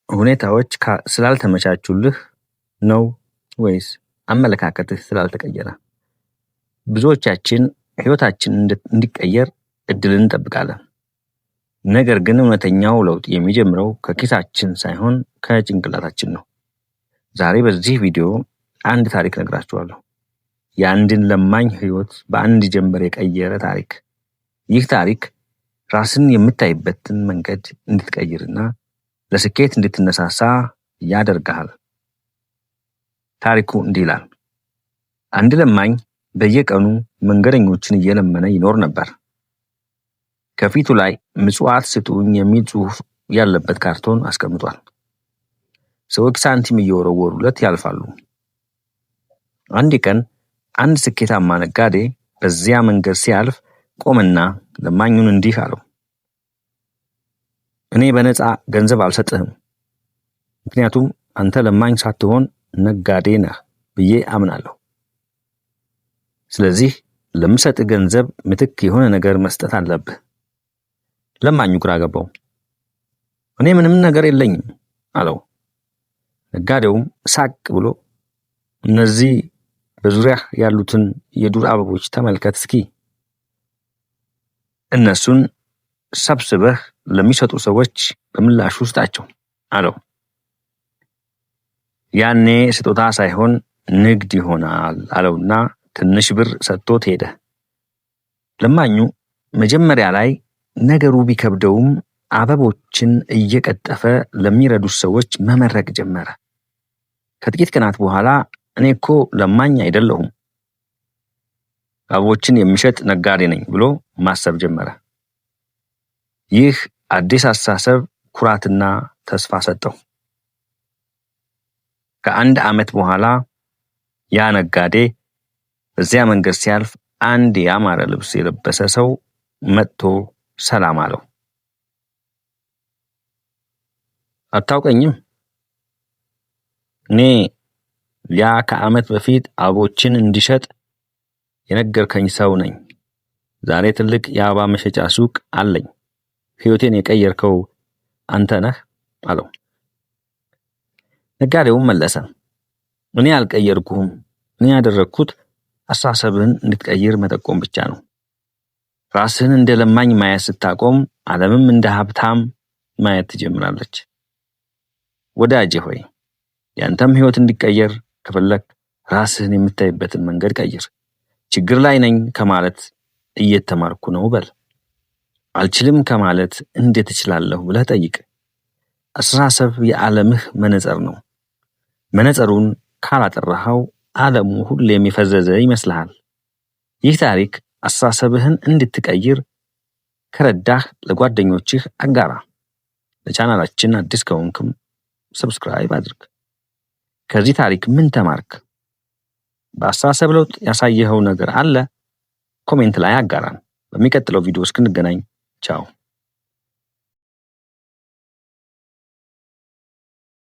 ሁኔታዎች ስላልተመቻቹልህ ነው ወይስ አመለካከትህ ስላልተቀየረ? ብዙዎቻችን ህይወታችን እንዲቀየር እድልን እንጠብቃለን። ነገር ግን እውነተኛው ለውጥ የሚጀምረው ከኪሳችን ሳይሆን ከጭንቅላታችን ነው። ዛሬ በዚህ ቪዲዮ አንድ ታሪክ ነግራችኋለሁ። የአንድን ለማኝ ህይወት በአንድ ጀንበር የቀየረ ታሪክ። ይህ ታሪክ ራስን የምታይበትን መንገድ እንድትቀይርና ለስኬት እንድትነሳሳ ያደርጋል። ታሪኩ እንዲህ ይላል። አንድ ለማኝ በየቀኑ መንገደኞችን እየለመነ ይኖር ነበር። ከፊቱ ላይ ምጽዋት ስጡኝ የሚል ጽሑፍ ያለበት ካርቶን አስቀምጧል። ሰዎች ሳንቲም እየወረወሩለት ያልፋሉ። አንድ ቀን አንድ ስኬታማ ነጋዴ በዚያ መንገድ ሲያልፍ ቆመና ለማኙን እንዲህ አለው። እኔ በነፃ ገንዘብ አልሰጥህም፣ ምክንያቱም አንተ ለማኝ ሳትሆን ነጋዴ ነህ ብዬ አምናለሁ። ስለዚህ ለምሰጥህ ገንዘብ ምትክ የሆነ ነገር መስጠት አለብህ። ለማኙ ግራ ገባው። እኔ ምንም ነገር የለኝም አለው። ነጋዴውም ሳቅ ብሎ እነዚህ በዙሪያ ያሉትን የዱር አበቦች ተመልከት እስኪ፣ እነሱን ሰብስበህ ለሚሰጡ ሰዎች በምላሹ ስጣቸው አለው። ያኔ ስጦታ ሳይሆን ንግድ ይሆናል አለውና ትንሽ ብር ሰጥቶት ሄደ። ለማኙ መጀመሪያ ላይ ነገሩ ቢከብደውም አበቦችን እየቀጠፈ ለሚረዱ ሰዎች መመረቅ ጀመረ። ከጥቂት ቀናት በኋላ እኔ እኮ ለማኝ አይደለሁም፣ አበቦችን የሚሸጥ ነጋዴ ነኝ ብሎ ማሰብ ጀመረ። ይህ አዲስ አስተሳሰብ ኩራትና ተስፋ ሰጠው። ከአንድ ዓመት በኋላ ያ ነጋዴ በዚያ መንገድ ሲያልፍ አንድ ያማረ ልብስ የለበሰ ሰው መጥቶ ሰላም አለው። አታውቀኝም? እኔ ያ ከዓመት በፊት አበቦችን እንዲሸጥ የነገርከኝ ሰው ነኝ። ዛሬ ትልቅ የአበባ መሸጫ ሱቅ አለኝ። ሕይወቴን የቀየርከው አንተ ነህ አለው። ነጋዴውም መለሰ፣ እኔ አልቀየርኩህም። እኔ ያደረግኩት አስተሳሰብህን እንድትቀይር መጠቆም ብቻ ነው። ራስህን እንደ ለማኝ ማየት ስታቆም ዓለምም እንደ ሀብታም ማየት ትጀምራለች። ወዳጄ ሆይ፣ ያንተም ሕይወት እንዲቀየር ከፈለክ ራስህን የምታይበትን መንገድ ቀይር። ችግር ላይ ነኝ ከማለት እየተማርኩ ነው በል። አልችልም ከማለት እንዴት እችላለሁ ብለህ ጠይቅ። አስተሳሰብ የዓለምህ መነጽር ነው። መነጽሩን ካላጠራኸው ዓለሙ ሁሌም የፈዘዘ ይመስልሃል። ይህ ታሪክ አስተሳሰብህን እንድትቀይር ከረዳህ ለጓደኞችህ አጋራ። ለቻናላችን አዲስ ከሆንክም ሰብስክራይብ አድርግ። ከዚህ ታሪክ ምን ተማርክ? በአስተሳሰብ ለውጥ ያሳየኸው ነገር አለ? ኮሜንት ላይ አጋራን። በሚቀጥለው ቪዲዮ እስክንገናኝ ቻው።